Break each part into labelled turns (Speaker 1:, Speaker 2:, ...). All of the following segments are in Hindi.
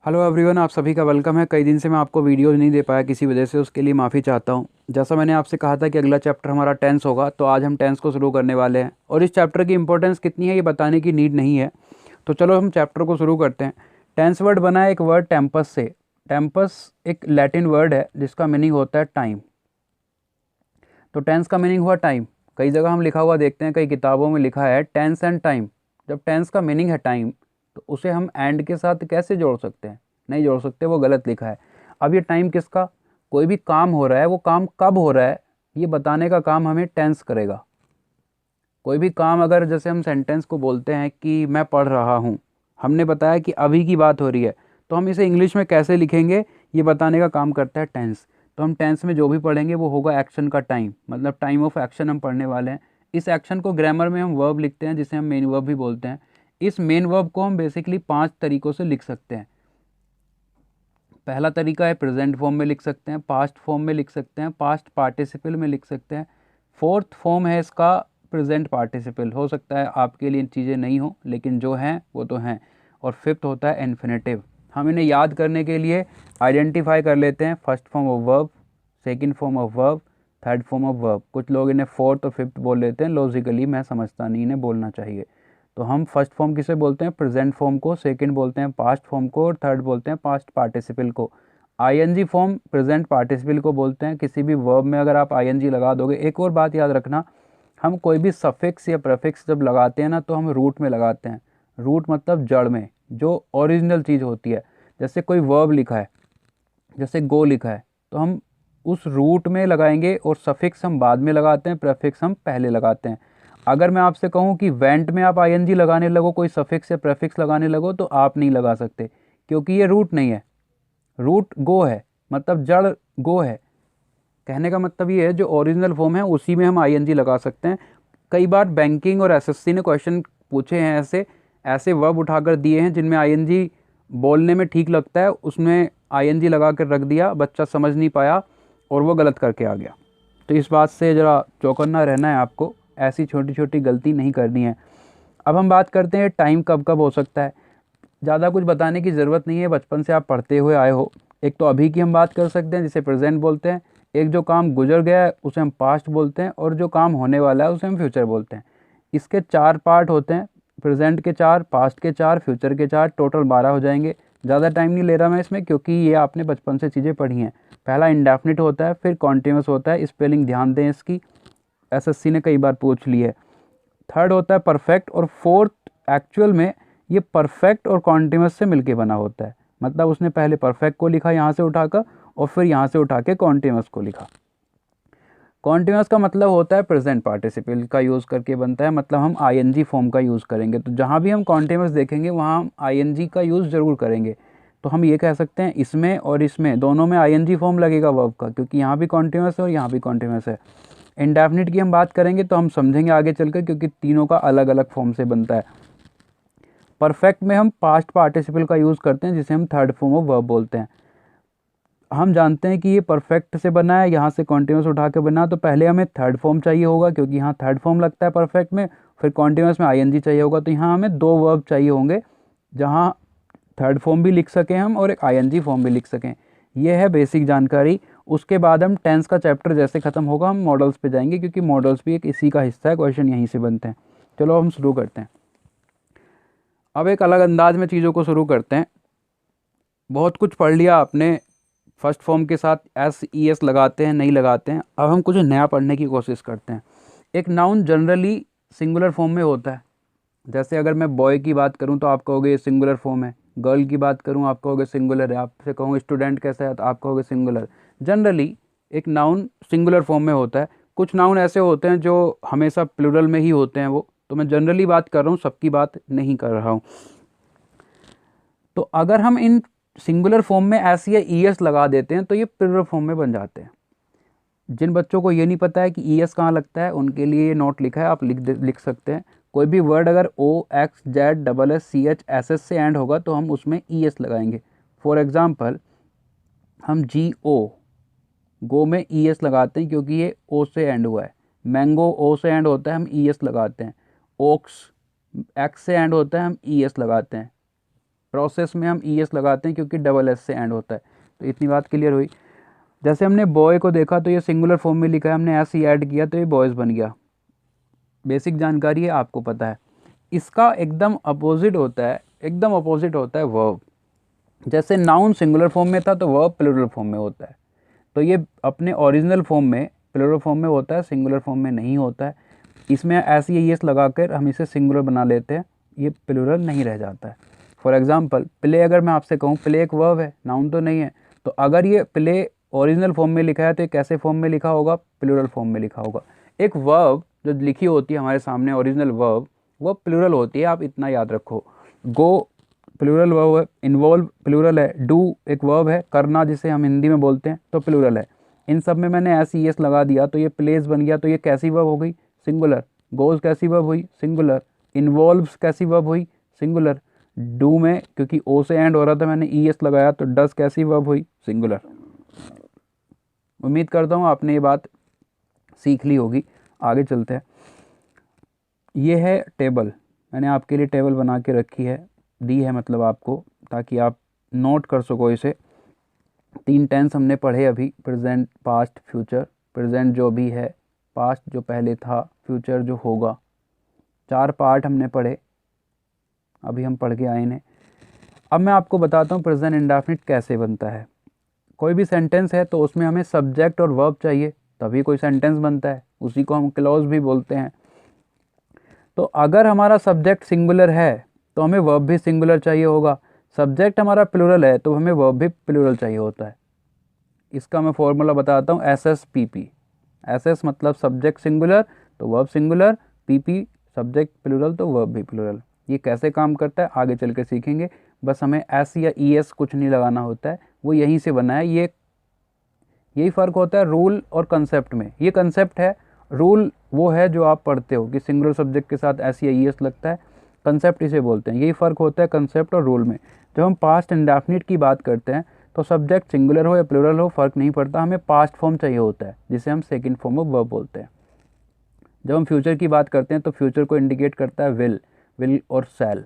Speaker 1: हेलो एवरीवन, आप सभी का वेलकम है। कई दिन से मैं आपको वीडियोज़ नहीं दे पाया किसी वजह से, उसके लिए माफ़ी चाहता हूँ। जैसा मैंने आपसे कहा था कि अगला चैप्टर हमारा टेंस होगा, तो आज हम टेंस को शुरू करने वाले हैं और इस चैप्टर की इंपॉर्टेंस कितनी है ये बताने की नीड नहीं है। तो चलो हम चैप्टर को शुरू करते हैं। टेंस वर्ड बना है एक वर्ड टेम्पस से। टेम्पस एक लैटिन वर्ड है जिसका मीनिंग होता है टाइम। तो टेंस का मीनिंग हुआ टाइम। कई जगह हम लिखा हुआ देखते हैं, कई किताबों में लिखा है टेंस एंड टाइम। जब टेंस का मीनिंग है टाइम तो उसे हम एंड के साथ कैसे जोड़ सकते हैं? नहीं जोड़ सकते, वो गलत लिखा है। अब ये टाइम किसका, कोई भी काम हो रहा है वो काम कब हो रहा है ये बताने का काम हमें टेंस करेगा। कोई भी काम, अगर जैसे हम सेंटेंस को बोलते हैं कि मैं पढ़ रहा हूँ, हमने बताया कि अभी की बात हो रही है, तो हम इसे इंग्लिश में कैसे लिखेंगे ये बताने का काम करता है टेंस। तो हम टेंस में जो भी पढ़ेंगे वो होगा एक्शन का टाइम, मतलब टाइम ऑफ एक्शन हम पढ़ने वाले हैं। इस एक्शन को ग्रामर में हम वर्ब लिखते हैं जिसे हम मेन वर्ब भी बोलते हैं। इस मेन वर्ब को हम बेसिकली 5 तरीक़ों से लिख सकते हैं। पहला तरीका है प्रेजेंट फॉर्म में लिख सकते हैं, पास्ट फॉर्म में लिख सकते हैं, पास्ट पार्टिसिपल में लिख सकते हैं। फोर्थ फॉर्म है इसका प्रेजेंट पार्टिसिपल। हो सकता है आपके लिए इन चीज़ें नहीं हो, लेकिन जो हैं वो तो हैं। और फिफ्थ होता है इन्फिनेटिव। हम इन्हें याद करने के लिए आइडेंटिफाई कर लेते हैं। First form of verb, second form of verb, third form of verb. कुछ लोग इन्हें फोर्थ और फिफ्थ बोल लेते हैं, लॉजिकली मैं समझता नहीं, इन्हें बोलना चाहिए। तो हम फर्स्ट फॉर्म किसे बोलते हैं? प्रेजेंट फॉर्म को, सेकंड बोलते हैं पास्ट फॉर्म को, और थर्ड बोलते हैं पास्ट पार्टिसिपल को। आईएनजी फॉर्म प्रेजेंट पार्टिसिपल को बोलते हैं। किसी भी वर्ब में अगर आप आईएनजी लगा दोगे, एक और बात याद रखना, हम कोई भी सफिक्स या प्रेफिक्स जब लगाते हैं ना तो हम रूट में लगाते हैं। रूट मतलब जड़ में, जो ओरिजिनल चीज़ होती है। जैसे कोई वर्ब लिखा है, जैसे गो लिखा है, तो हम उस रूट में लगाएंगे और सफिक्स हम बाद में लगाते हैं, प्रेफिक्स हम पहले लगाते हैं। अगर मैं आपसे कहूँ कि वेंट में आप आईएनजी लगाने लगो, कोई सफिक्स या प्रेफिक्स लगाने लगो, तो आप नहीं लगा सकते, क्योंकि ये रूट नहीं है। रूट गो है, मतलब जड़ गो है। कहने का मतलब ये है जो ओरिजिनल फॉर्म है उसी में हम आईएनजी लगा सकते हैं। कई बार बैंकिंग और एसएससी ने क्वेश्चन पूछे हैं, ऐसे ऐसे वर्ब उठाकर दिए हैं जिनमें आईएनजी बोलने में ठीक लगता है, उसमें आईएनजी लगा कर रख दिया, बच्चा समझ नहीं पाया और वो गलत करके आ गया। तो इस बात से ज़रा चौकन्ना रहना है आपको, ऐसी छोटी छोटी गलती नहीं करनी है। अब हम बात करते हैं टाइम कब कब हो सकता है। ज़्यादा कुछ बताने की ज़रूरत नहीं है, बचपन से आप पढ़ते हुए आए हो। एक तो अभी की हम बात कर सकते हैं जिसे प्रेजेंट बोलते हैं। एक जो काम गुजर गया है उसे हम पास्ट बोलते हैं, और जो काम होने वाला है उसे हम फ्यूचर बोलते हैं। इसके 4 पार्ट होते हैं, प्रेजेंट के 4, पास्ट के 4, फ्यूचर के 4, टोटल 12 हो जाएंगे। ज़्यादा टाइम नहीं ले रहा मैं इसमें, क्योंकि ये आपने बचपन से चीज़ें पढ़ी हैं। पहला इंडेफिनिट होता है, फिर कॉन्टिन्यूस होता है, स्पेलिंग ध्यान दें इसकी, एसएससी ने कई बार पूछ ली है। थर्ड होता है परफेक्ट, और फोर्थ एक्चुअल में ये परफेक्ट और कॉन्टिन्यूस से मिलके बना होता है। मतलब उसने पहले परफेक्ट को लिखा यहाँ से उठाकर, और फिर यहाँ से उठा के कॉन्टिन्यूस को लिखा। कॉन्टिन्यूस का मतलब होता है प्रेजेंट पार्टिसिपल का यूज़ करके बनता है, मतलब हम आईएनजी फॉर्म का यूज़ करेंगे। तो जहाँ भी हम कॉन्टिन्यूस देखेंगे वहाँ हम आईएनजी का यूज़ ज़रूर करेंगे। तो हम ये कह सकते हैं इसमें और इसमें दोनों में आईएनजी फॉर्म लगेगा वर्ब का, क्योंकि यहाँ भी कॉन्टिन्यूस है और यहाँ भी कॉन्टिन्यूस है। इंडेफिनिट की हम बात करेंगे तो हम समझेंगे आगे चलकर, क्योंकि तीनों का अलग अलग फॉर्म से बनता है। परफेक्ट में हम पास्ट पार्टिसिपल का यूज़ करते हैं जिसे हम थर्ड फॉर्म ऑफ वर्ब बोलते हैं। हम जानते हैं कि ये परफेक्ट से बना है, यहाँ से कॉन्टिन्यूस उठा के बना, तो पहले हमें थर्ड फॉर्म चाहिए होगा, क्योंकि यहाँ थर्ड फॉर्म लगता है परफेक्ट में। फिर कॉन्टिन्यूस में आईएनजी चाहिए होगा, तो यहाँ हमें 2 वर्ब चाहिए होंगे, जहाँ थर्ड फॉर्म भी लिख सकें हम और एक आईएनजी फॉर्म भी लिख सकें। ये है बेसिक जानकारी। उसके बाद हम टेंस का चैप्टर जैसे ख़त्म होगा हम मॉडल्स पे जाएंगे, क्योंकि मॉडल्स भी एक इसी का हिस्सा है, क्वेश्चन यहीं से बनते हैं। चलो हम शुरू करते हैं। अब एक अलग अंदाज में चीज़ों को शुरू करते हैं। बहुत कुछ पढ़ लिया आपने, फर्स्ट फॉर्म के साथ एस ई एस लगाते हैं, नहीं लगाते हैं। अब हम कुछ नया पढ़ने की कोशिश करते हैं। एक नाउन जनरली सिंगुलर फॉर्म में होता है। जैसे अगर मैं बॉय की बात करूं तो आप कहोगे ये सिंगुलर फॉर्म है, गर्ल की बात करूं आप कहोगे सिंगुलर है, आपसे कहूँ स्टूडेंट कैसा है तो आप कहोगे सिंगुलर। जनरली एक नाउन सिंगुलर फॉर्म में होता है। कुछ नाउन ऐसे होते हैं जो हमेशा प्लूरल में ही होते हैं, वो तो मैं जनरली बात कर रहा हूँ, सबकी बात नहीं कर रहा हूँ। तो अगर हम इन सिंगुलर फॉर्म में एस या ई एस लगा देते हैं तो ये प्लूरल फॉर्म में बन जाते हैं। जिन बच्चों को ये नहीं पता है कि ई एस कहाँ लगता है, उनके लिए ये नोट लिखा है, आप लिख सकते हैं। कोई भी वर्ड अगर O X Z double S C H S S से एंड होगा तो हम उसमें ई एस लगाएंगे। फॉर एग्ज़ाम्पल हम जी ओ, गो में ई एस लगाते हैं क्योंकि ये ओ से एंड हुआ है। मैंगो ओ से एंड होता है, हम ई एस लगाते हैं। ओक्स एक्स से एंड होता है, हम ई एस लगाते हैं। प्रोसेस में हम ES लगाते हैं क्योंकि डबल S से एंड होता है। तो इतनी बात क्लियर हुई। जैसे हमने बॉय को देखा तो ये सिंगुलर फॉर्म में लिखा है, हमने S ऐड किया तो ये बॉयज़ बन गया। बेसिक जानकारी है, आपको पता है। इसका एकदम अपोजिट होता है, एकदम अपोजिट होता है वर्ब। जैसे नाउन सिंगुलर फॉर्म में था तो वर्ब प्लूरल फॉर्म में होता है। तो ये अपने ओरिजिनल फॉर्म में प्लूरल फॉर्म में होता है, सिंगुलर फॉर्म में नहीं होता है। इसमें ऐसे ही ES लगाकर हम इसे सिंगुलर बना लेते हैं, ये प्लूरल नहीं रह जाता है। फॉर एग्जांपल प्ले, अगर मैं आपसे कहूँ प्ले एक वर्ब है, नाउन तो नहीं है, तो अगर ये प्ले ओरिजिनल फॉर्म में लिखा है तो ये कैसे फॉर्म में लिखा होगा? प्लूरल फॉर्म में लिखा होगा। एक वर्ब जो लिखी होती है हमारे सामने ओरिजिनल वर्ब, वो प्लूरल होती है, आप इतना याद रखो। गो प्लूरल वर्ब है, इन्वॉल्व प्लूरल है, डू एक वर्ब है, करना जिसे हम हिंदी में बोलते हैं, तो प्लूरल है। इन सब में मैंने ES लगा दिया तो ये प्लेस बन गया, तो ये कैसी वर्ब हो गई? सिंगुलर। गोज कैसी वर्ब हुई? सिंगुलर। इन्वॉल्व्स कैसी वर्ब हुई? सिंगुलर। डू में क्योंकि ओ से एंड हो रहा था मैंने ES लगाया तो डस कैसी वर्ब हुई? सिंगुलर। उम्मीद करता हूँ आपने ये बात सीख ली होगी। आगे चलते हैं। ये है टेबल, मैंने आपके लिए टेबल बना के रखी है, दी है मतलब आपको, ताकि आप नोट कर सको इसे। 3 टेंस हमने पढ़े अभी, प्रेजेंट, पास्ट, फ्यूचर। प्रेजेंट जो भी है, पास्ट जो पहले था, फ्यूचर जो होगा। 4 पार्ट हमने पढ़े, अभी हम पढ़ के आए इन्हें। अब मैं आपको बताता हूँ प्रेजेंट इंडेफिनिट कैसे बनता है। कोई भी सेंटेंस है तो उसमें हमें सब्जेक्ट और वर्ब चाहिए, तभी कोई सेंटेंस बनता है, उसी को हम क्लॉज भी बोलते हैं। तो अगर हमारा सब्जेक्ट सिंगुलर है तो हमें वर्ब भी सिंगुलर चाहिए होगा। सब्जेक्ट हमारा प्लूरल है तो हमें वर्ब भी प्लूरल चाहिए होता है। इसका मैं फॉर्मूला बताता हूँ, SSPP। SS मतलब सब्जेक्ट सिंगुलर तो verb singular, PP subject plural तो वर्ब भी प्लूरल। ये कैसे काम करता है आगे चल के सीखेंगे। बस हमें S या ES कुछ नहीं लगाना होता है, वो यहीं से बना है। यही फ़र्क होता है रूल और कंसेप्ट में। ये कंसेप्ट है, रूल वो है जो आप पढ़ते हो कि सिंगुलर सब्जेक्ट के साथ S या ES लगता है, कंसेप्ट इसे बोलते हैं। यही फ़र्क होता है कंसेप्ट और रूल में। जब हम पास्ट इंडेफिनिट की बात करते हैं तो सब्जेक्ट सिंगुलर हो या प्लूरल हो फ़र्क नहीं पड़ता, हमें पास्ट फॉर्म चाहिए होता है जिसे हम सेकंड फॉर्म ऑफ वर्ब बोलते हैं। जब हम फ्यूचर की बात करते हैं तो फ्यूचर को इंडिकेट करता है विल और शैल।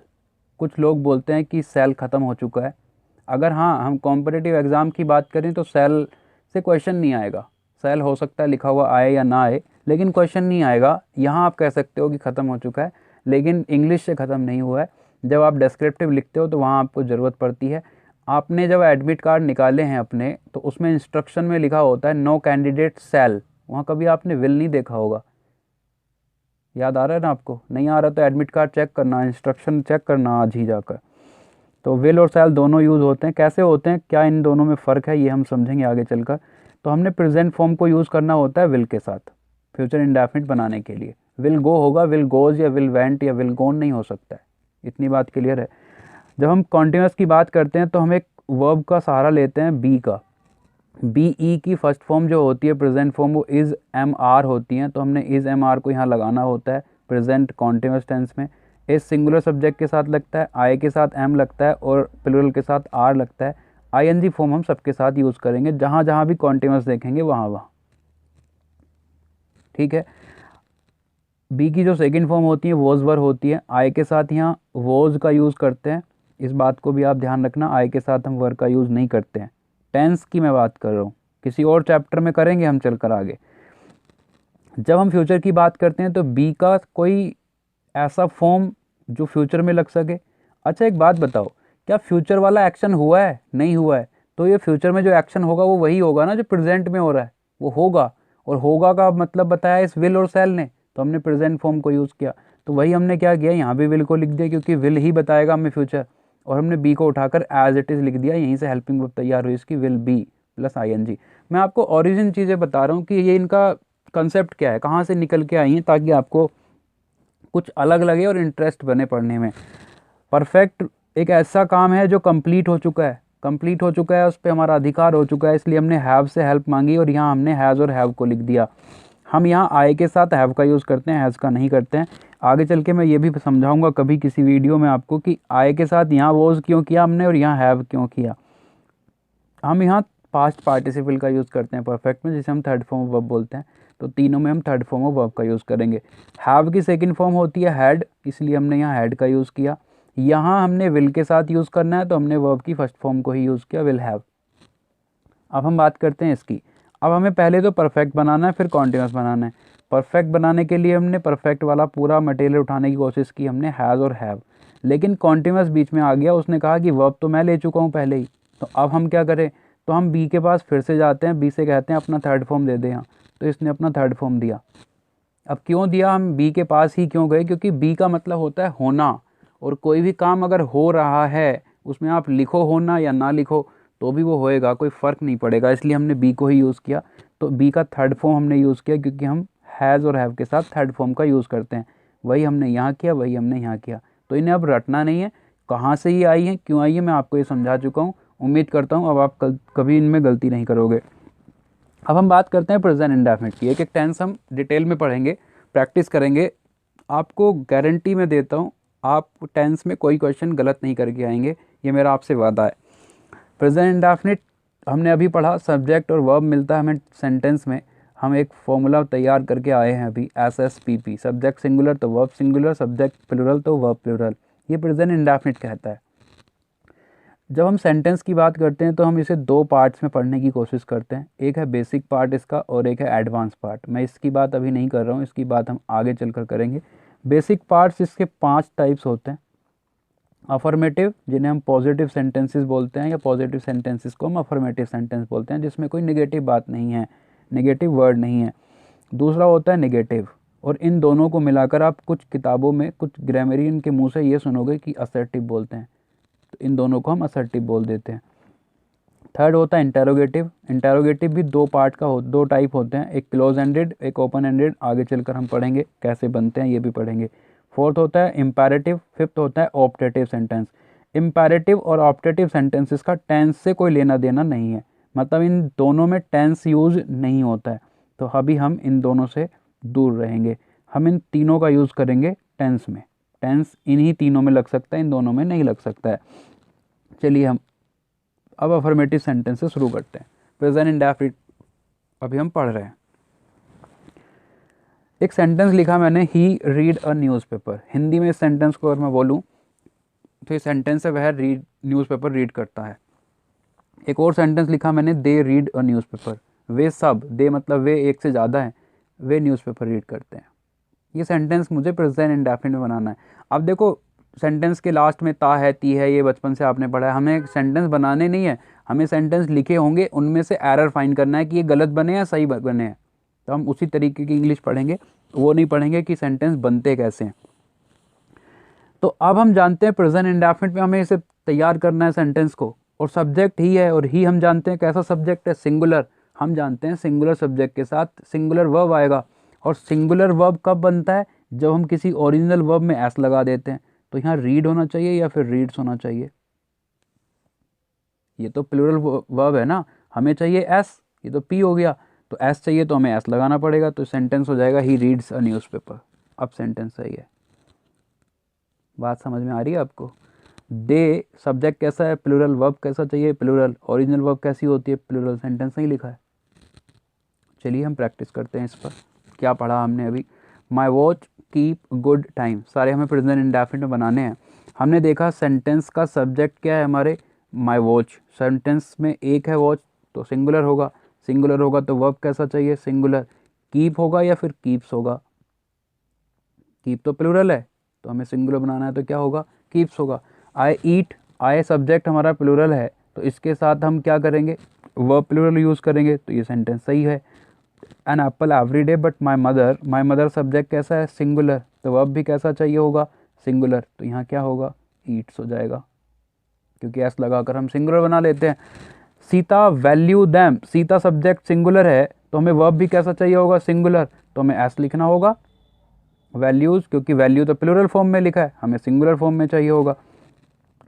Speaker 1: कुछ लोग बोलते हैं कि शैल ख़त्म हो चुका है। अगर हम कॉम्पिटिटिव एग्ज़ाम की बात करें तो शैल से क्वेश्चन नहीं आएगा। शैल हो सकता है लिखा हुआ आए या ना आए, लेकिन क्वेश्चन नहीं आएगा। यहाँ आप कह सकते हो कि ख़त्म हो चुका है, लेकिन इंग्लिश से ख़त्म नहीं हुआ है। जब आप डिस्क्रिप्टिव लिखते हो तो वहाँ आपको ज़रूरत पड़ती है। आपने जब एडमिट कार्ड निकाले हैं अपने, तो उसमें इंस्ट्रक्शन में लिखा होता है नो कैंडिडेट शैल। वहाँ कभी आपने विल नहीं देखा होगा। याद आ रहा है ना आपको? नहीं आ रहा तो एडमिट कार्ड चेक करना, इंस्ट्रक्शन चेक करना आज ही जाकर। तो विल और शैल दोनों यूज़ होते हैं। कैसे होते हैं, क्या इन दोनों में फ़र्क है, ये हम समझेंगे आगे चलकर। तो हमने प्रेजेंट फॉर्म को यूज़ करना होता है विल के साथ फ्यूचर इंडेफिनिट बनाने के लिए। विल गो होगा, विल गोज़ या विल वेंट या विल गोन नहीं हो सकता है। इतनी बात क्लियर है। जब हम कॉन्टिन्यूस की बात करते हैं तो हम एक वर्ब का सहारा लेते हैं, बी का। BE की फर्स्ट फॉर्म जो होती है प्रेजेंट फॉर्म, वो इज़ MR होती हैं, तो हमने इज़ MR को यहाँ लगाना होता है प्रेजेंट कॉन्टिन्यूस टेंस में। इस सिंगुलर सब्जेक्ट के साथ लगता है, आई के साथ M लगता है और प्लूरल के साथ R लगता है। ING फॉर्म हम सबके साथ यूज़ करेंगे, जहाँ जहाँ भी कॉन्टिन्यूस देखेंगे वहाँ। ठीक है। बी की जो सेकंड फॉर्म होती है वॉज वर होती है। आई के साथ यहाँ वॉज का यूज़ करते हैं, इस बात को भी आप ध्यान रखना। आई के साथ हम वर का यूज़ नहीं करते हैं। टेंस की मैं बात कर रहा हूँ, किसी और चैप्टर में करेंगे हम चलकर आगे। जब हम फ्यूचर की बात करते हैं तो बी का कोई ऐसा फॉर्म जो फ्यूचर में लग सके। अच्छा एक बात बताओ, क्या फ्यूचर वाला एक्शन हुआ है? नहीं हुआ है, तो ये फ्यूचर में जो एक्शन होगा वो वही होगा ना जो प्रेजेंट में हो रहा है, वो होगा। और होगा का मतलब बताया इस विल और शैल ने, तो हमने प्रेजेंट फॉर्म को यूज़ किया। तो वही हमने क्या किया, यहाँ भी विल को लिख दिया क्योंकि विल ही बताएगा हमें फ्यूचर, और हमने बी को उठाकर एज इट इज़ लिख दिया। यहीं से हेल्पिंग वर्ब तैयार हुई इसकी, विल बी प्लस ING। मैं आपको ओरिजिन चीज़ें बता रहा हूँ कि ये इनका कंसेप्ट क्या है, कहाँ से निकल के आई हैं, ताकि आपको कुछ अलग लगे और इंटरेस्ट बने पढ़ने में। परफेक्ट एक ऐसा काम है जो कंप्लीट हो चुका है, उस पर हमारा अधिकार हो चुका है, इसलिए हमने हैव से हेल्प मांगी और यहाँ हमने हैज़ और हैव को लिख दिया। हम यहाँ आई के साथ हैव का यूज़ करते हैं, हैज़ का नहीं करते हैं। आगे चल के मैं ये भी समझाऊंगा कभी किसी वीडियो में आपको कि आई के साथ यहाँ वॉज क्यों किया हमने और यहाँ हैव क्यों किया। हम यहाँ पास्ट पार्टिसिपल का यूज़ करते हैं परफेक्ट में, जिसे हम थर्ड फॉर्म ऑफ वर्ब बोलते हैं। तो तीनों में हम थर्ड फॉर्म ऑफ वर्ब का यूज़ करेंगे। हैव की सेकंड फॉर्म होती है हैड, इसलिए हमने यहाँ हैड का यूज़ किया। यहाँ हमने विल के साथ यूज़ करना है तो हमने वर्ब की फर्स्ट फॉर्म को ही यूज़ किया, विल हैव। अब हम बात करते हैं इसकी। अब हमें पहले तो परफेक्ट बनाना है, फिर कॉन्टिन्यूस बनाना है। परफेक्ट बनाने के लिए हमने परफेक्ट वाला पूरा मटेरियल उठाने की कोशिश की हमने, हैज़ और हैव, लेकिन कॉन्टिन्यूस बीच में आ गया। उसने कहा कि वर्ब तो मैं ले चुका हूँ पहले ही, तो अब हम क्या करें, तो हम बी के पास फिर से जाते हैं, बी से कहते हैं अपना थर्ड फॉर्म दे दे यहाँ। तो इसने अपना थर्ड फॉर्म दिया। अब क्यों दिया, हम बी के पास ही क्यों गए, क्योंकि बी का मतलब होता है होना, और कोई भी काम अगर हो रहा है उसमें आप लिखो होना या ना लिखो तो भी वो होएगा, कोई फ़र्क नहीं पड़ेगा, इसलिए हमने बी को ही यूज़ किया। तो बी का थर्ड फॉर्म हमने यूज़ किया, क्योंकि हम हैज़ और हैव के साथ थर्ड फॉर्म का यूज़ करते हैं। वही हमने यहाँ किया, वही हमने यहाँ किया। तो इन्हें अब रटना नहीं है, कहाँ से ये आई है, क्यों आई है, मैं आपको ये समझा चुका हूँ। उम्मीद करता हूँ अब आप कभी इनमें गलती नहीं करोगे। अब हम बात करते हैं प्रेजेंट इंडेफिनिट की। एक एक टेंस हम डिटेल में पढ़ेंगे, प्रैक्टिस करेंगे। आपको गारंटी मैं देता हूँ, आप टेंस में कोई क्वेश्चन गलत नहीं करके आएंगे, ये मेरा आपसे वादा है। प्रेजेंट इंडेफिनिट हमने अभी पढ़ा, सब्जेक्ट और वर्ब मिलता है हमें सेंटेंस में। हम एक फॉर्मूला तैयार करके आए हैं अभी, SSPP, सब्जेक्ट सिंगुलर तो वर्ब सिंगुलर, सब्जेक्ट प्लूरल तो वर्ब प्लूरल, ये प्रेजेंट इंडेफिनिट कहता है। जब हम सेंटेंस की बात करते हैं तो हम इसे दो पार्ट्स में पढ़ने की कोशिश करते हैं, एक है बेसिक पार्ट इसका और एक है एडवांस पार्ट। मैं इसकी बात अभी नहीं कर रहा हूँ, इसकी बात हम आगे चलकर करेंगे। बेसिक पार्ट्स इसके 5 टाइप्स होते हैं। अफर्मेटिव, जिन्हें हम पॉजिटिव सेंटेंसेस बोलते हैं, या पॉजिटिव सेंटेंसेस को हम अफर्मेटिव सेंटेंस बोलते हैं, जिसमें कोई नेगेटिव बात नहीं है, नेगेटिव वर्ड नहीं है। दूसरा होता है नेगेटिव, और इन दोनों को मिलाकर आप कुछ किताबों में कुछ ग्रामरियन के मुंह से ये सुनोगे कि असर्टिव बोलते हैं, तो इन दोनों को हम असर्टिव बोल देते हैं। थर्ड होता है इंटेरोगेटिव। इंटेरोगेटिव भी दो टाइप होते हैं, एक क्लोज एंडेड, एक ओपन एंडेड। आगे चलकर हम पढ़ेंगे कैसे बनते हैं, ये भी पढ़ेंगे। फोर्थ होता है इम्पेरेटिव। फिफ्थ होता है ऑप्टेटिव सेंटेंस। इम्पेरेटिव और ऑप्टेटिव सेंटेंसेस का टेंस से कोई लेना देना नहीं है, मतलब इन दोनों में टेंस यूज नहीं होता है, तो अभी हम इन दोनों से दूर रहेंगे। हम इन तीनों का यूज़ करेंगे टेंस में। टेंस इन्हीं तीनों में लग सकता है, इन दोनों में नहीं लग सकता है। चलिए हम अब अफर्मेटिव सेंटेंस से शुरू करते हैं। प्रेजेंट इंडेफिनिट अभी हम पढ़ रहे हैं। एक सेंटेंस लिखा मैंने, ही रीड अ न्यूज़पेपर। हिंदी में इस सेंटेंस को अगर मैं बोलूँ तो ये सेंटेंस है, वह न्यूज़पेपर रीड करता है। एक और सेंटेंस लिखा मैंने, दे रीड अ न्यूज़पेपर। वे सब, दे मतलब वे एक से ज़्यादा हैं, वे न्यूज़पेपर रीड करते हैं। ये सेंटेंस मुझे प्रेजेंट इंडेफिनिट में बनाना है। अब देखो, सेंटेंस के लास्ट में ता है, ती है, ये बचपन से आपने पढ़ा है। हमें सेंटेंस बनाने नहीं है, हमें सेंटेंस लिखे होंगे, उनमें से एरर फाइंड करना है कि ये गलत बने या सही बने हैं। तो हम उसी तरीके की इंग्लिश पढ़ेंगे, वो नहीं पढ़ेंगे कि सेंटेंस बनते कैसे हैं। तो अब हम जानते हैं प्रेजेंट इंडेफिनिट में हमें इसे तैयार करना है सेंटेंस को, और सब्जेक्ट ही है, और ही हम जानते हैं कैसा सब्जेक्ट है, सिंगुलर। हम जानते हैं सिंगुलर सब्जेक्ट के साथ सिंगुलर वर्ब आएगा, और सिंगुलर वर्ब कब बनता है, जब हम किसी ओरिजिनल वर्ब में एस लगा देते हैं। तो यहाँ रीड होना चाहिए या फिर रीड्स होना चाहिए, ये तो प्लूरल वर्ब है ना, हमें चाहिए एस, ये तो पी हो गया, तो एस चाहिए तो हमें एस लगाना पड़ेगा, तो सेंटेंस हो जाएगा ही रीड्स अ न्यूज़पेपर। अब सेंटेंस सही है, बात समझ में आ रही है आपको। दे सब्जेक्ट कैसा है, प्लूरल, वर्ब कैसा चाहिए, प्लूरल, ओरिजिनल वर्ब कैसी होती है, प्लूरल। सेंटेंस नहीं लिखा है। चलिए हम प्रैक्टिस करते हैं इस पर। क्या पढ़ा हमने अभी, my watch keep good time, सारे हमें प्रेजेंट इंडेफिनिट में बनाने हैं। हमने देखा सेंटेंस का सब्जेक्ट क्या है हमारे, माई वॉच। सेंटेंस में एक है वॉच, तो सिंगुलर होगा, सिंगुलर होगा तो वर्ब कैसा चाहिए, सिंगुलर। कीप होगा या फिर कीप्स होगा, कीप तो प्लूरल है, तो हमें सिंगुलर बनाना है, तो क्या होगा, कीप्स होगा। आई ईट, आई सब्जेक्ट हमारा प्लूरल है, तो इसके साथ हम क्या करेंगे, वर्ब प्लूरल यूज़ करेंगे, तो ये सेंटेंस सही है। An apple every day but my mother, my mother subject कैसा है, सिंगुलर, तो वर्ब भी कैसा चाहिए होगा, सिंगुलर, तो यहाँ क्या होगा, ईट्स हो जाएगा, क्योंकि एस लगाकर हम सिंगुलर बना लेते हैं। Sita value them, Sita subject singular है, तो हमें वर्ब भी कैसा चाहिए होगा, सिंगुलर, तो हमें एस लिखना होगा, वैल्यूज़, क्योंकि वैल्यू तो प्लूरल फॉर्म में लिखा है, हमें सिंगुलर फॉर्म में चाहिए होगा।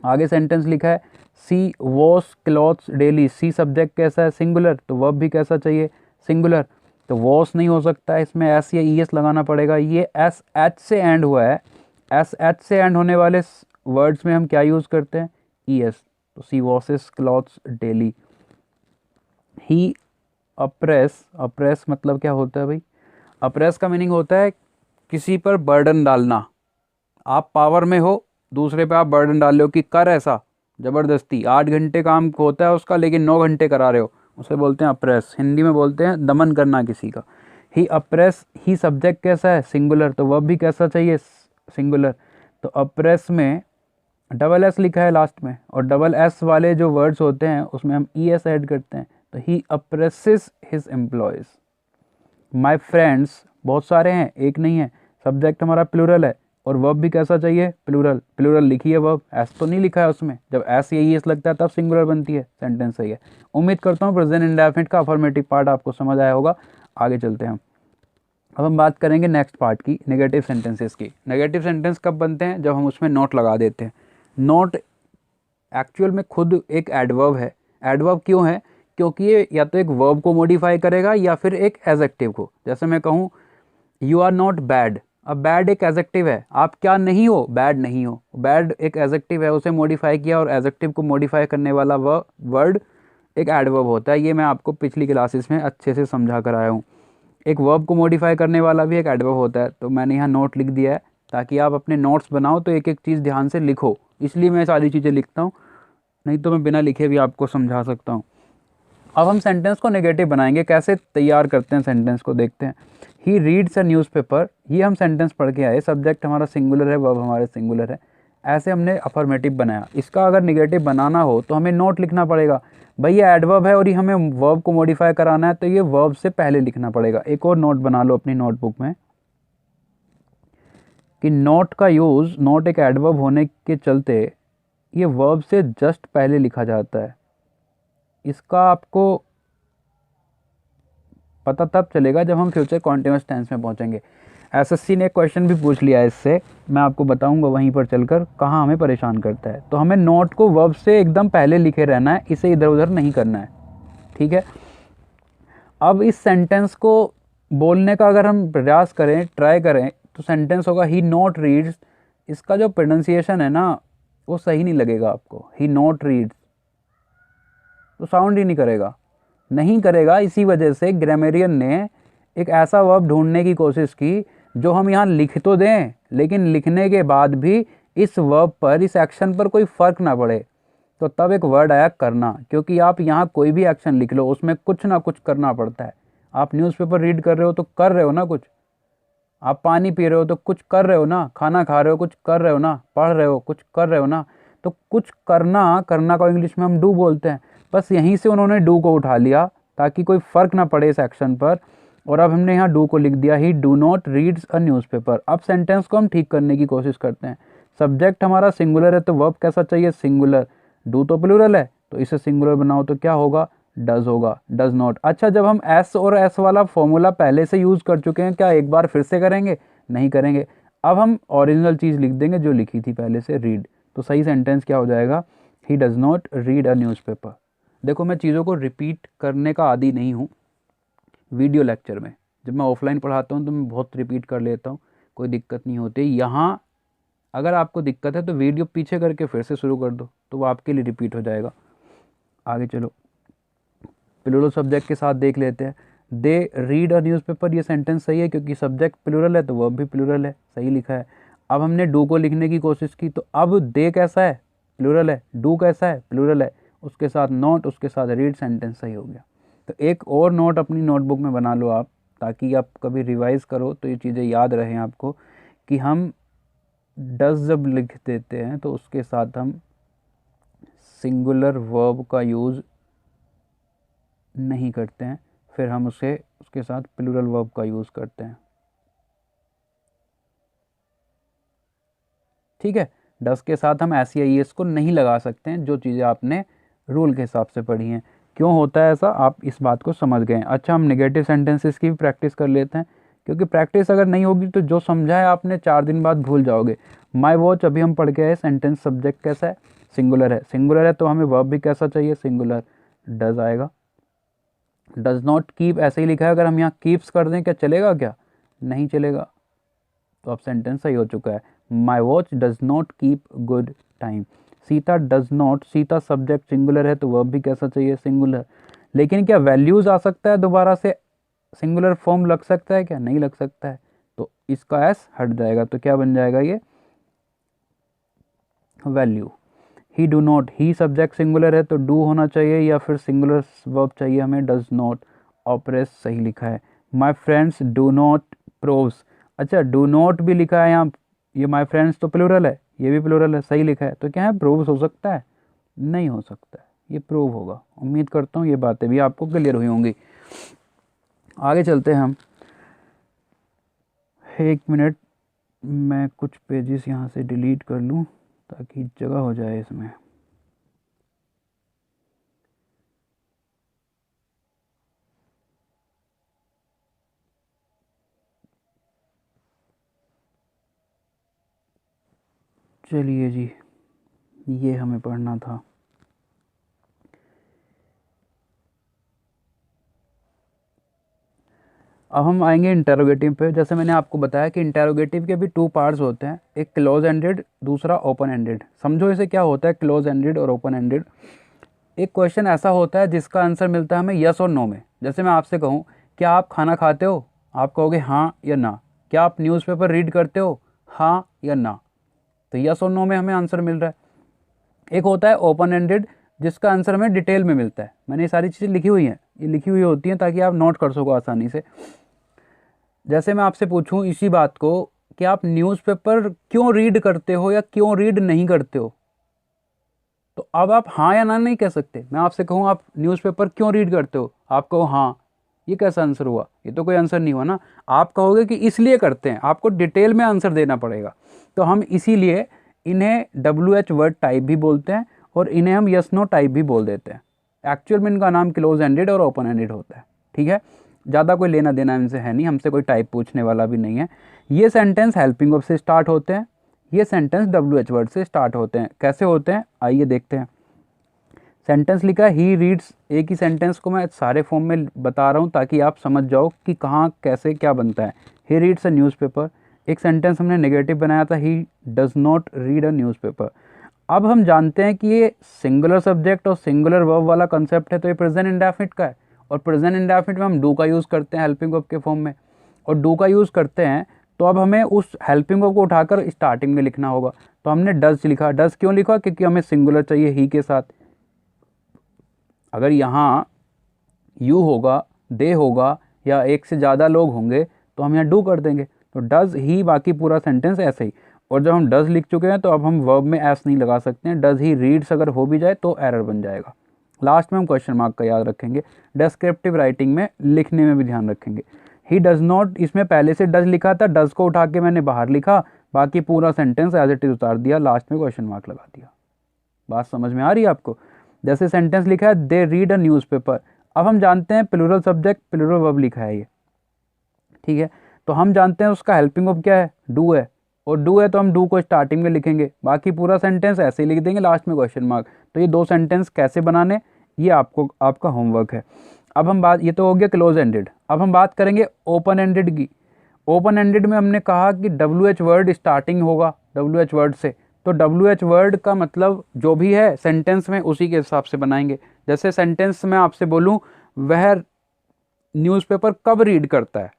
Speaker 1: आगे सेंटेंस लिखा है, सी वॉश क्लॉथ्स डेली, सी सब्जेक्ट कैसा है, सिंगुलर, तो वर्ब भी कैसा चाहिए, सिंगुलर, तो वॉश नहीं हो सकता है, इसमें एस या ई एस लगाना पड़ेगा। ये एस एच से एंड हुआ है, एस एच से एंड होने वाले वर्ड्स में हम क्या यूज़ करते हैं, ई एस, तो सी वॉशेस क्लॉथ्स डेली। ही अप्रेस, अप्रेस मतलब क्या होता है भाई, अप्रेस का मीनिंग होता है किसी पर बर्डन डालना। आप पावर में हो दूसरे पे आप बर्डन डाल रहे हो कि कर ऐसा ज़बरदस्ती, 8 घंटे काम होता है उसका लेकिन 9 घंटे करा रहे हो, उसे बोलते हैं अप्रेस। हिंदी में बोलते हैं दमन करना किसी का। ही अप्रेस, ही सब्जेक्ट कैसा है, सिंगुलर, तो वर्ब भी कैसा चाहिए, सिंगुलर। तो अप्रेस में डबल एस लिखा है लास्ट में, और डबल एस वाले जो वर्ड्स होते हैं उसमें हम ई एस ऐड करते हैं। तो ही अप्रेसेस हिज एम्प्लॉयज़। माई फ्रेंड्स बहुत सारे हैं, एक नहीं है, सब्जेक्ट हमारा प्लूरल है, और वर्ब भी कैसा चाहिए, प्लूरल। प्लूरल लिखी है वर्ब, एस तो नहीं लिखा है उसमें, जब एस यही एस लगता है तब सिंगुलर बनती है, सेंटेंस सही है। उम्मीद करता हूँ प्रेजेंट इंडेफिनिट का अफर्मेटिव पार्ट आपको समझ आया होगा। आगे चलते हैं अब हम बात करेंगे नेक्स्ट पार्ट की, नेगेटिव सेंटेंसेस की। नेगेटिव सेंटेंस कब बनते हैं, जब हम उसमें नोट लगा देते हैं। नोट एक्चुअल में खुद एक एडवर्ब है। एडवर्ब क्यों है, क्योंकि ये या तो एक वर्ब को मॉडिफाई करेगा या फिर एक एडजेक्टिव को। जैसे मैं कहूँ यू आर नॉट बैड, अब बैड एक एडजेक्टिव है, आप क्या नहीं हो, बैड नहीं हो। बैड एक एडजेक्टिव है, उसे मॉडिफाई किया, और एडजेक्टिव को मॉडिफाई करने वाला वर्ड एक एडवर्ब होता है। ये मैं आपको पिछली क्लासेस में अच्छे से समझा कर आया हूँ। एक वर्ब को मॉडिफाई करने वाला भी एक एडवर्ब होता है। तो मैंने यहाँ नोट लिख दिया है ताकि आप अपने नोट्स बनाओ तो एक एक चीज़ ध्यान से लिखो, इसलिए मैं सारी चीज़ें लिखता हूँ, नहीं तो मैं बिना लिखे भी आपको समझा सकता हूँ। अब हम सेंटेंस को नेगेटिव बनाएंगे, कैसे तैयार करते हैं सेंटेंस को देखते हैं। ही रीड्स अ न्यूज़पेपर, ये हम सेंटेंस पढ़ के आए, सब्जेक्ट हमारा सिंगुलर है, वर्ब हमारे सिंगुलर है, ऐसे हमने अफर्मेटिव बनाया। इसका अगर नेगेटिव बनाना हो तो हमें नोट लिखना पड़ेगा। भाई ये एडवर्ब है और ये हमें वर्ब को मॉडिफाई कराना है, तो ये वर्ब से पहले लिखना पड़ेगा। एक और नोट बना लो अपनी नोटबुक में कि नोट का यूज़, नोट एक एडवर्ब होने के चलते ये वर्ब से जस्ट पहले लिखा जाता है। इसका आपको पता तब चलेगा जब हम फ्यूचर कॉन्टिन्यूअस टेंस में पहुंचेंगे। एसएससी ने एक क्वेश्चन भी पूछ लिया है इससे, मैं आपको बताऊंगा वहीं पर चलकर कहाँ हमें परेशान करता है। तो हमें नोट को वर्ब से एकदम पहले लिखे रहना है, इसे इधर उधर नहीं करना है, ठीक है। अब इस सेंटेंस को बोलने का अगर हम प्रयास करें, ट्राई करें, तो सेंटेंस होगा ही नॉट रीड्स। इसका जो प्रोनाउंसिएशन है ना वो सही नहीं लगेगा आपको, ही नॉट रीड्स तो साउंड ही नहीं करेगा, नहीं करेगा। इसी वजह से ग्रामेरियन ने एक ऐसा वर्ब ढूंढने की कोशिश की जो हम यहाँ लिख तो दें, लेकिन लिखने के बाद भी इस वर्ब पर, इस एक्शन पर कोई फ़र्क ना पड़े। तो तब एक वर्ड आया करना, क्योंकि आप यहाँ कोई भी एक्शन लिख लो उसमें कुछ ना कुछ करना पड़ता है। आप न्यूज़पेपर रीड कर रहे हो तो कर रहे हो ना कुछ, आप पानी पी रहे हो तो कुछ कर रहे हो ना, खाना खा रहे हो कुछ कर रहे हो ना, पढ़ रहे हो कुछ कर रहे हो ना। तो कुछ करना, करना को इंग्लिश में हम डू बोलते हैं। बस यहीं से उन्होंने डू को उठा लिया ताकि कोई फ़र्क ना पड़े इस एक्शन पर, और अब हमने यहाँ डू को लिख दिया, ही do not reads a newspaper. अब सेंटेंस को हम ठीक करने की कोशिश करते हैं। सब्जेक्ट हमारा सिंगुलर है तो वर्ब कैसा चाहिए, सिंगुलर। डू तो प्लूरल है तो इसे सिंगुलर बनाओ तो क्या होगा, डज होगा, डज नॉट। अच्छा, जब हम एस और एस वाला फॉर्मूला पहले से यूज़ कर चुके हैं, क्या एक बार फिर से करेंगे, नहीं करेंगे। अब हम ओरिजिनल चीज़ लिख देंगे जो लिखी थी पहले से, रीड। तो सही सेंटेंस क्या हो जाएगा, he does not read a newspaper. देखो मैं चीज़ों को रिपीट करने का आदी नहीं हूँ। वीडियो लेक्चर में जब मैं ऑफलाइन पढ़ाता हूँ तो मैं बहुत रिपीट कर लेता हूँ, कोई दिक्कत नहीं होती। यहाँ अगर आपको दिक्कत है तो वीडियो पीछे करके फिर से शुरू कर दो, तो वो आपके लिए रिपीट हो जाएगा। आगे चलो, प्लूरल सब्जेक्ट के साथ देख लेते हैं। दे रीड अ न्यूज़पेपर, ये सेंटेंस सही है क्योंकि सब्जेक्ट प्लूरल है तो वर्ब भी प्लूरल है, सही लिखा है। अब हमने डू को लिखने की कोशिश की, तो अब दे कैसा है, प्लूरल है, डू कैसा है, प्लूरल है, उसके साथ नॉट, उसके साथ रीड, सेंटेंस सही हो गया। तो एक और नोट अपनी नोटबुक में बना लो आप, ताकि आप कभी रिवाइज़ करो तो ये चीज़ें याद रहें आपको, कि हम डज जब लिख देते हैं तो उसके साथ हम सिंगुलर वर्ब का यूज़ नहीं करते हैं, फिर हम उसे उसके साथ प्लूरल वर्ब का यूज़ करते हैं, ठीक है। डस के साथ हम एस या ई एस को नहीं लगा सकते हैं, जो चीज़ें आपने रूल के हिसाब से पढ़ी हैं। क्यों होता है ऐसा, आप इस बात को समझ गए हैं। अच्छा, हम नेगेटिव सेंटेंसेस की भी प्रैक्टिस कर लेते हैं, क्योंकि प्रैक्टिस अगर नहीं होगी तो जो समझा है आपने 4 दिन बाद भूल जाओगे। माई वॉच अभी हम पढ़ के आए, सेंटेंस सब्जेक्ट कैसा है, सिंगुलर है। सिंगुलर है तो हमें वर्ब भी कैसा चाहिए, सिंगुलर, डज आएगा। डज नॉट कीप ऐसे ही लिखा है, अगर हम यहाँ कीप्स कर दें क्या चलेगा, क्या नहीं चलेगा। तो अब सेंटेंस सही हो चुका है। My watch does not keep good time. Sita does not, Sita subject singular है तो वर्ब भी कैसा चाहिए, सिंगुलर। लेकिन क्या वैल्यूज आ सकता है दोबारा से, सिंगुलर फॉर्म लग सकता है क्या, नहीं लग सकता है। तो इसका एस हट जाएगा, तो क्या बन जाएगा ये, value. He do not, he subject singular है तो डू होना चाहिए या फिर सिंगुलर वर्ब चाहिए हमें, डज नॉट। ऑपरेस सही लिखा है। माई फ्रेंड्स डू नॉट प्रोव्स, अच्छा डू नॉट भी लिखा है यहाँ, ये माई फ्रेंड्स तो प्लूरल है, ये भी प्लूरल है, सही लिखा है, तो क्या है प्रोव्स हो सकता है? नहीं हो सकता है, ये प्रूव होगा। उम्मीद करता हूँ ये बातें भी आपको क्लियर हुई होंगी। आगे चलते हैं हम। एक मिनट, मैं कुछ पेजेस यहाँ से डिलीट कर लूँ ताकि जगह हो जाए इसमें। चलिए जी, ये हमें पढ़ना था। अब हम आएंगे इंटेरोगेटिव पे। जैसे मैंने आपको बताया कि इंटेरोगेटिव के भी टू पार्ट्स होते हैं, एक क्लोज एंडेड, दूसरा ओपन एंडेड। समझो इसे क्या होता है क्लोज एंडेड और ओपन एंडेड। एक क्वेश्चन ऐसा होता है जिसका आंसर मिलता है हमें यस और नो में। जैसे मैं आपसे कहूँ क्या आप खाना खाते हो, आप कहोगे हाँ या ना। क्या आप न्यूज़पेपर रीड करते हो, हाँ या ना। तो यस और नो में हमें आंसर मिल रहा है। एक होता है ओपन एंडेड जिसका आंसर हमें डिटेल में मिलता है। मैंने ये सारी चीज़ें लिखी हुई हैं, ये लिखी हुई होती हैं ताकि आप नोट कर सको आसानी से। जैसे मैं आपसे पूछूं इसी बात को कि आप न्यूज़पेपर क्यों रीड करते हो या क्यों रीड नहीं करते हो, तो अब आप हाँ या ना नहीं कह सकते। मैं आपसे कहूँ आप न्यूज़पेपर क्यों रीड करते हो, आप कहो हाँ, ये कैसा आंसर हुआ? ये तो कोई आंसर नहीं हुआ ना। आप कहोगे कि इसलिए करते हैं, आपको डिटेल में आंसर देना पड़ेगा। तो हम इसीलिए इन्हें WH वर्ड टाइप भी बोलते हैं और इन्हें हम यस नो टाइप भी बोल देते हैं। एक्चुअल में इनका नाम क्लोज एंडेड और ओपन एंडेड होता है। ठीक है, ज़्यादा कोई लेना देना इनसे है नहीं, हमसे कोई टाइप पूछने वाला भी नहीं है। ये सेंटेंस हेल्पिंग वर्ब से स्टार्ट होते हैं, ये सेंटेंस WH वर्ड से स्टार्ट होते हैं। कैसे होते हैं आइए देखते हैं। सेंटेंस लिखा है ही रीड्स, एक ही सेंटेंस को मैं सारे फॉर्म में बता रहा हूँ ताकि आप समझ जाओ कि कहाँ कैसे क्या बनता है। He reads a newspaper. एक सेंटेंस हमने नेगेटिव बनाया था, he does not read a newspaper. अब हम जानते हैं कि ये सिंगुलर सब्जेक्ट और सिंगुलर वर्ब वाला कंसेप्ट है, तो ये प्रेजेंट इंडेफिनिट का है। और प्रेजेंट इंडेफिनिट में हम डू का यूज़ करते हैं हेल्पिंग वर्ब के फॉर्म में, और डू का यूज़ करते हैं तो अब हमें उस हेल्पिंग वर्ब को उठाकर स्टार्टिंग में लिखना होगा। तो हमने डज लिखा। डज क्यों लिखा? क्योंकि हमें सिंगुलर चाहिए ही के साथ। अगर यहाँ यू होगा, दे होगा या एक से ज़्यादा लोग होंगे तो हम यहाँ डू कर देंगे। तो डज ही, बाकी पूरा सेंटेंस ऐसे ही। और जब हम डज लिख चुके हैं तो अब हम वर्ब में एस नहीं लगा सकते हैं। डज ही रीड्स अगर हो भी जाए तो एरर बन जाएगा। लास्ट में हम क्वेश्चन मार्क का याद रखेंगे। डिस्क्रिप्टिव राइटिंग में लिखने में भी ध्यान रखेंगे। ही डज नॉट, इसमें पहले से डज लिखा था, डज को उठा के मैंने बाहर लिखा, बाकी पूरा सेंटेंस एज इट इज उतार दिया, लास्ट में क्वेश्चन मार्क लगा दिया। बात समझ में आ रही है आपको? जैसे सेंटेंस लिखा है दे रीड अ न्यूज़पेपर। अब हम जानते हैं प्लूरल सब्जेक्ट प्लूरल वर्ब लिखा है ये, ठीक है। तो हम जानते हैं उसका हेल्पिंग वर्ब क्या है, डू है। और डू है तो हम डू को स्टार्टिंग में लिखेंगे, बाकी पूरा सेंटेंस ऐसे ही लिख देंगे, लास्ट में क्वेश्चन मार्क। तो ये दो सेंटेंस कैसे बनाने, ये आपका होमवर्क है। अब हम बात, ये तो हो गया क्लोज एंडेड। अब हम बात करेंगे ओपन एंडेड की। ओपन एंडेड में हमने कहा कि WH वर्ड स्टार्टिंग होगा WH वर्ड से। तो WH वर्ड का मतलब जो भी है सेंटेंस में उसी के हिसाब से बनाएंगे। जैसे सेंटेंस में आपसे बोलूँ वह न्यूज़पेपर कब रीड करता है,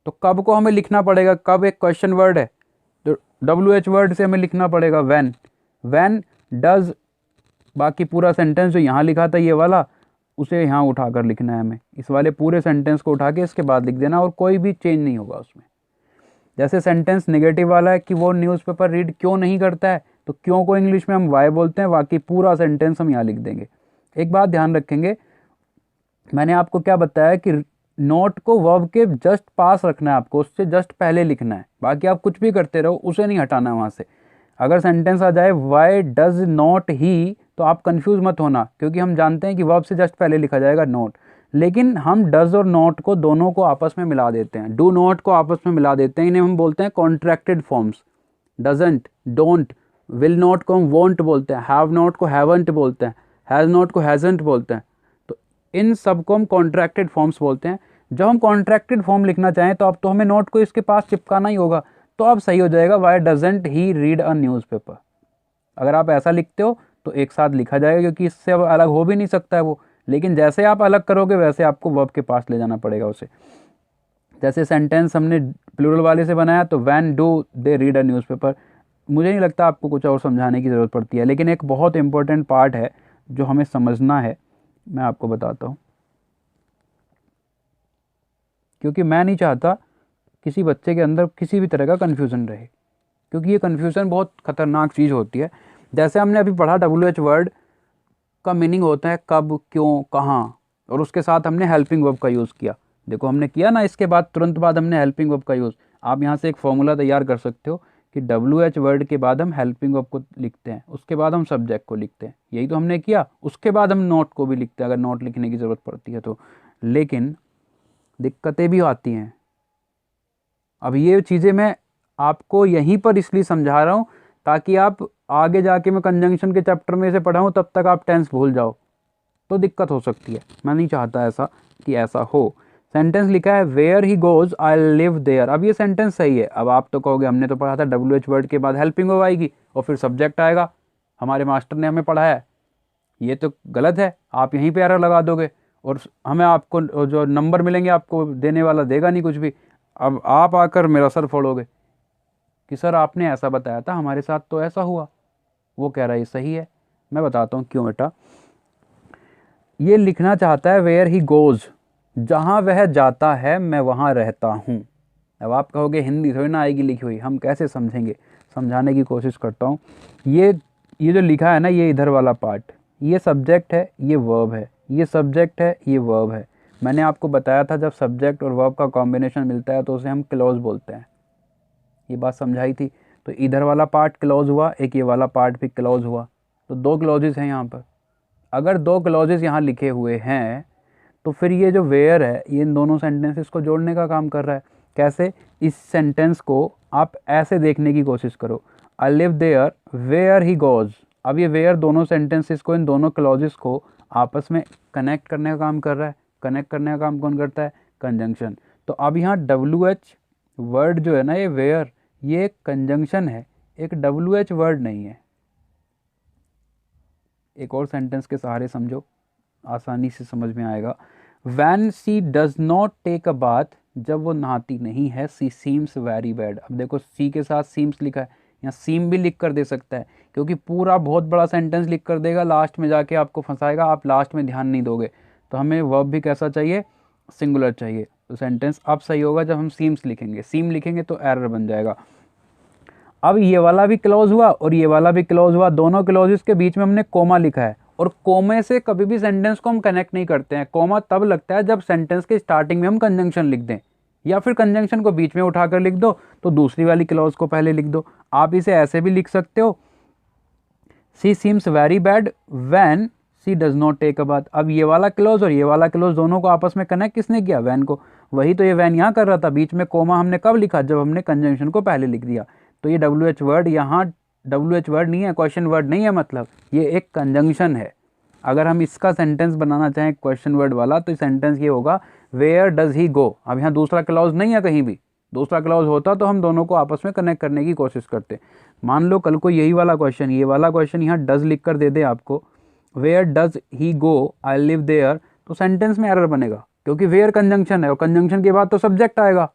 Speaker 1: तो कब को हमें लिखना पड़ेगा, कब एक क्वेश्चन वर्ड है तो WH वर्ड से हमें लिखना पड़ेगा व्हेन। व्हेन डज, बाकी पूरा सेंटेंस जो यहाँ लिखा था ये वाला, उसे यहाँ उठाकर लिखना है हमें। इस वाले पूरे सेंटेंस को उठा के इसके बाद लिख देना और कोई भी चेंज नहीं होगा उसमें। जैसे सेंटेंस नेगेटिव वाला है कि वो न्यूज़पेपर रीड क्यों नहीं करता है, तो क्यों को इंग्लिश में हम वाई बोलते हैं, बाकी पूरा सेंटेंस हम यहाँ लिख देंगे। एक बात ध्यान रखेंगे, मैंने आपको क्या बताया कि नोट को वर्ब के जस्ट पास रखना है, आपको उससे जस्ट पहले लिखना है। बाकी आप कुछ भी करते रहो, उसे नहीं हटाना वहाँ से। अगर सेंटेंस आ जाए वाई डज नॉट ही, तो आप कंफ्यूज मत होना, क्योंकि हम जानते हैं कि वर्ब से जस्ट पहले लिखा जाएगा नोट। लेकिन हम डज और नॉट को दोनों को आपस में मिला देते हैं, डू नॉट को आपस में मिला देते हैं। इन्हें हम बोलते हैं contracted forms. Doesn't, don't, will not को हम वोंट बोलते हैं, हैव नॉट को हैवंट बोलते हैं, हैज़ नॉट को हैजंट बोलते हैं। तो इन सब को हम कॉन्ट्रैक्टेड फॉर्म्स बोलते हैं। जब हम कॉन्ट्रैक्टेड फॉर्म लिखना चाहें तो अब तो हमें नोट को इसके पास चिपकाना ही होगा। तो अब सही हो जाएगा why doesn't he read a newspaper. अगर आप ऐसा लिखते हो तो एक साथ लिखा जाएगा, क्योंकि इससे अब अलग हो भी नहीं सकता है वो। लेकिन जैसे आप अलग करोगे वैसे आपको वर्ब के पास ले जाना पड़ेगा उसे। जैसे सेंटेंस हमने प्लूरल वाले से बनाया तो when do they read a newspaper. मुझे नहीं लगता आपको कुछ और समझाने की ज़रूरत पड़ती है, लेकिन एक बहुत इंपॉर्टेंट पार्ट है जो हमें समझना है, मैं आपको बताता हूँ। क्योंकि मैं नहीं चाहता किसी बच्चे के अंदर किसी भी तरह का कन्फ्यूज़न रहे, क्योंकि ये कन्फ्यूज़न बहुत ख़तरनाक चीज़ होती है। जैसे हमने अभी पढ़ा WH वर्ड का मीनिंग होता है कब, क्यों, कहाँ, और उसके साथ हमने हेल्पिंग वर्ब का यूज़ किया। देखो हमने किया ना, इसके बाद तुरंत बाद हमने हेल्पिंग वर्ब का यूज़। आप यहाँ से एक फॉर्मूला तैयार कर सकते हो कि WH वर्ड के बाद हम हेल्पिंग वर्ब को लिखते हैं, उसके बाद हम सब्जेक्ट को लिखते हैं, यही तो हमने किया। उसके बाद हम नोट को भी लिखते हैं अगर नोट लिखने की ज़रूरत पड़ती है तो। लेकिन दिक्कतें भी आती हैं। अब ये चीज़ें मैं आपको यहीं पर इसलिए समझा रहा हूँ ताकि आप आगे जाके मैं कंजंक्शन के चैप्टर में इसे पढ़ाऊँ तब तक आप टेंस भूल जाओ, तो दिक्कत हो सकती है। मैं नहीं चाहता ऐसा कि ऐसा हो। सेंटेंस लिखा है where he goes I live there. अब ये सेंटेंस सही है। अब आप तो कहोगे हमने तो पढ़ा था WH वर्ड के बाद हेल्पिंग वर्ब आएगी और फिर सब्जेक्ट आएगा, हमारे मास्टर ने हमें पढ़ाया है। ये तो गलत है, आप यहीं पे एरर लगा दोगे और हमें आपको जो नंबर मिलेंगे आपको देने वाला देगा नहीं कुछ भी। अब आप आकर मेरा सर फोड़ोगे कि सर आपने ऐसा बताया था, हमारे साथ तो ऐसा हुआ। वो कह रहा है ये सही है। मैं बताता हूँ क्यों बेटा। ये लिखना चाहता है वेयर ही गोज, जहाँ वह जाता है मैं वहाँ रहता हूँ। अब आप कहोगे हिंदी थोड़ी ना आएगी लिखी हुई, हम कैसे समझेंगे, समझाने की कोशिश करता हूँ। ये जो लिखा है ना, ये इधर वाला पार्ट, ये सब्जेक्ट है, ये वर्ब है, ये सब्जेक्ट है, ये वर्ब है। मैंने आपको बताया था जब सब्जेक्ट और वर्ब का कॉम्बिनेशन मिलता है तो उसे हम क्लॉज बोलते हैं। ये बात समझाई थी। तो इधर वाला पार्ट क्लॉज हुआ, एक ये वाला पार्ट भी क्लॉज हुआ, तो दो क्लॉजेस हैं यहाँ पर। अगर दो क्लॉजेस यहाँ लिखे हुए हैं तो फिर ये जो वेयर है ये इन दोनों सेंटेंसेस को जोड़ने का काम कर रहा है। कैसे? इस सेंटेंस को आप ऐसे देखने की कोशिश करो, I live there where he goes. अब ये वेयर दोनों सेंटेंसेस को, इन दोनों क्लॉजेस को आपस में कनेक्ट करने का काम कर रहा है। कनेक्ट करने का काम कौन करता है? कंजंक्शन। तो अब यहाँ WH वर्ड जो है ना, ये वेयर, ये एक कंजंक्शन है, एक WH वर्ड नहीं है। एक और सेंटेंस के सहारे समझो, आसानी से समझ में आएगा। When she does not take a bath, जब वो नहाती नहीं है, सी सीम्स वेरी बैड। अब देखो सी के साथ सीम्स लिखा है, यहाँ सीम भी लिख कर दे सकता है, क्योंकि पूरा बहुत बड़ा सेंटेंस लिख कर देगा, लास्ट में जाके आपको फंसाएगा, आप लास्ट में ध्यान नहीं दोगे। तो हमें वर्ब भी कैसा चाहिए? सिंगुलर चाहिए। तो सेंटेंस अब सही होगा जब हम सीम्स लिखेंगे। सीम लिखेंगे तो एरर बन जाएगा। अब ये वाला भी क्लोज हुआ और ये वाला भी क्लोज हुआ, दोनों क्लोजेस के बीच में हमने कोमा लिखा है। और कोमे से कभी भी सेंटेंस को हम कनेक्ट नहीं करते हैं। कोमा तब लगता है जब सेंटेंस के स्टार्टिंग में हम कंजंक्शन लिख दें, या फिर कंजंक्शन को बीच में उठाकर लिख दो तो दूसरी वाली क्लॉज को पहले लिख दो। आप इसे ऐसे भी लिख सकते हो, she seems very bad when she does not take a bath. अब ये वाला क्लॉज और ये वाला क्लॉज दोनों को आपस में कनेक्ट किसने किया? वैन को। वही तो ये वैन यहाँ कर रहा था। बीच में कोमा हमने कब लिखा? जब हमने कंजंक्शन को पहले लिख दिया। तो ये WH वर्ड यहाँ WH वर्ड नहीं है, क्वेश्चन वर्ड नहीं है, मतलब ये एक कंजंक्शन है। अगर हम इसका सेंटेंस बनाना चाहें क्वेश्चन वर्ड वाला, तो सेंटेंस ये होगा वेयर डज ही गो। अब यहाँ दूसरा क्लॉज नहीं है कहीं भी। दूसरा क्लॉज होता तो हम दोनों को आपस में कनेक्ट करने की कोशिश करते। मान लो कल को यही वाला क्वेश्चन, ये वाला क्वेश्चन यहाँ डज लिख कर दे दे आपको, where does he go I live there, तो सेंटेंस में एरर बनेगा, क्योंकि वेयर कंजंक्शन है और कंजंक्शन के बाद तो सब्जेक्ट आएगा।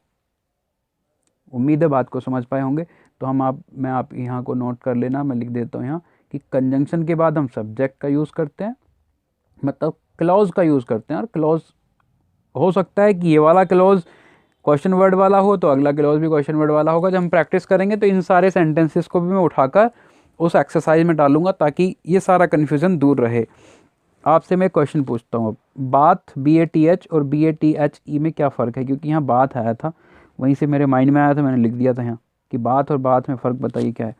Speaker 1: उम्मीद है बात को समझ पाए होंगे। तो मैं आप यहाँ को नोट कर लेना, मैं लिख देता हूँ यहाँ कि कंजंक्शन के बाद हम सब्जेक्ट का यूज़ करते हैं, मतलब क्लॉज का यूज़ करते हैं। और क्लॉज हो सकता है कि ये वाला क्लॉज क्वेश्चन वर्ड वाला हो तो अगला क्लॉज भी क्वेश्चन वर्ड वाला होगा। जब हम प्रैक्टिस करेंगे तो इन सारे सेंटेंसेस को भी मैं उठाकर उस एक्सरसाइज में डालूंगा ताकि ये सारा कन्फ्यूज़न दूर रहे। आपसे मैं क्वेश्चन पूछता हूँ अब, बाथ BATH और BATHE में क्या फ़र्क है? क्योंकि यहाँ बात आया था, वहीं से मेरे माइंड में आया था, मैंने लिख दिया था यहाँ कि बात और बात में फ़र्क बताइए क्या है।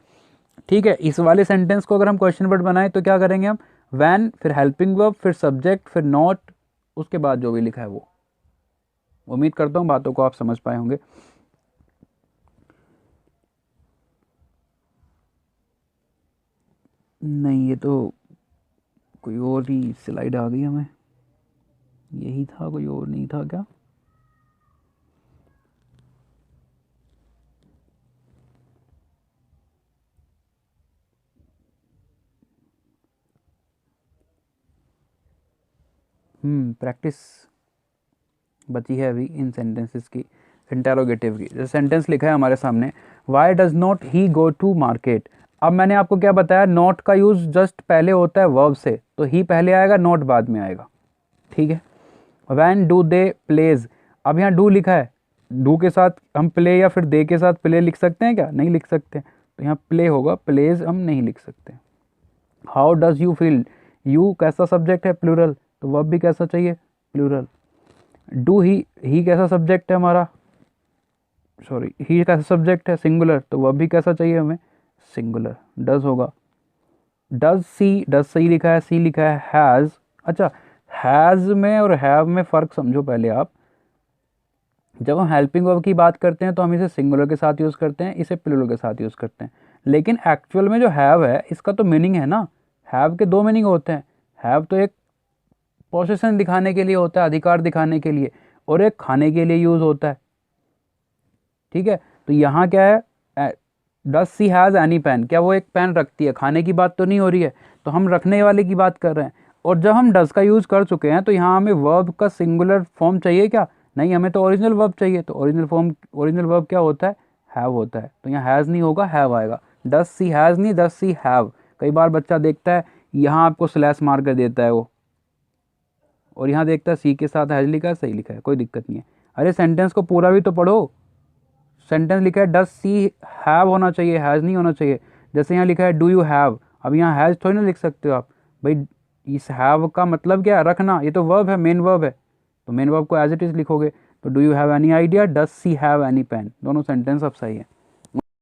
Speaker 1: ठीक है, इस वाले सेंटेंस को अगर हम क्वेश्चन वर्ड बनाएं तो क्या करेंगे हम? वैन, फिर हेल्पिंग वर्ब, फिर सब्जेक्ट, फिर नॉट, उसके बाद जो भी लिखा है वो। उम्मीद करता हूँ बातों को आप समझ पाए होंगे। नहीं, ये तो कोई और ही स्लाइड आ गई हमें। यही था, कोई और नहीं था क्या? प्रैक्टिस बची है अभी इन सेंटेंसेस की, इंटेरोगेटिव की। जैसे सेंटेंस लिखा है हमारे सामने, why does not he go to market. अब मैंने आपको क्या बताया, नॉट का यूज़ जस्ट पहले होता है वर्ब से, तो ही पहले आएगा, नॉट बाद में आएगा, ठीक है। वैन डू दे प्लेज, अब यहाँ डू लिखा है, डू के साथ हम प्ले या फिर दे के साथ प्ले लिख सकते हैं क्या, नहीं लिख सकते, तो यहाँ प्ले होगा, प्लेज हम नहीं लिख सकते। How does you feel, you कैसा सब्जेक्ट है, प्लूरल, तो वर्ब भी कैसा चाहिए, प्लूरल। डू ही कैसा सब्जेक्ट है हमारा, सॉरी ही कैसा सब्जेक्ट है, सिंगुलर, तो वर्ब भी कैसा चाहिए हमें, सिंगुलर, डज होगा। डज सी लिखा है, सी लिखा है, हैज़, अच्छा हैज़ में और हैव में फ़र्क समझो पहले आप। जब हम हेल्पिंग वर्ब की बात करते हैं तो हम इसे सिंगुलर के साथ यूज़ करते हैं, इसे प्लूरल के साथ यूज़ करते हैं, लेकिन एक्चुअल में जो हैव है इसका तो मीनिंग है ना, हैव के दो मीनिंग होते हैं। हैव तो एक पोजीशन दिखाने के लिए होता है, अधिकार दिखाने के लिए, और एक खाने के लिए यूज़ होता है, ठीक है। तो यहाँ क्या है, does she has any pen, क्या वो एक पेन रखती है, खाने की बात तो नहीं हो रही है, तो हम रखने वाले की बात कर रहे हैं। और जब हम डज का यूज़ कर चुके हैं तो यहाँ हमें वर्ब का सिंगुलर फॉर्म चाहिए क्या, नहीं, हमें तो ओरिजिनल वर्ब चाहिए, तो ओरिजिनल वर्ब क्या होता है, हैव होता है, तो यहाँ हैज़ नहीं होगा, हैव आएगा। डज सी हैज़ नहीं, डज सी हैव। कई बार बच्चा देखता है यहाँ आपको स्लैश मार कर देता है वो, और यहाँ देखता है सी के साथ हैज़ लिखा है, सही लिखा है, कोई दिक्कत नहीं है। अरे सेंटेंस को पूरा भी तो पढ़ो, सेंटेंस लिखा है डज सी हैव होना चाहिए, हैज़ नहीं होना चाहिए। जैसे यहाँ लिखा है डू यू हैव, अब यहाँ हैज़ थोड़ी ना लिख सकते हो आप भाई, इस हैव का मतलब क्या है, रखना, ये तो वर्ब है, मेन वर्ब है, तो मेन वर्ब को एज इट इज़ लिखोगे। तो do you have any idea, does she have any pen, दोनों सेंटेंस अब सही है।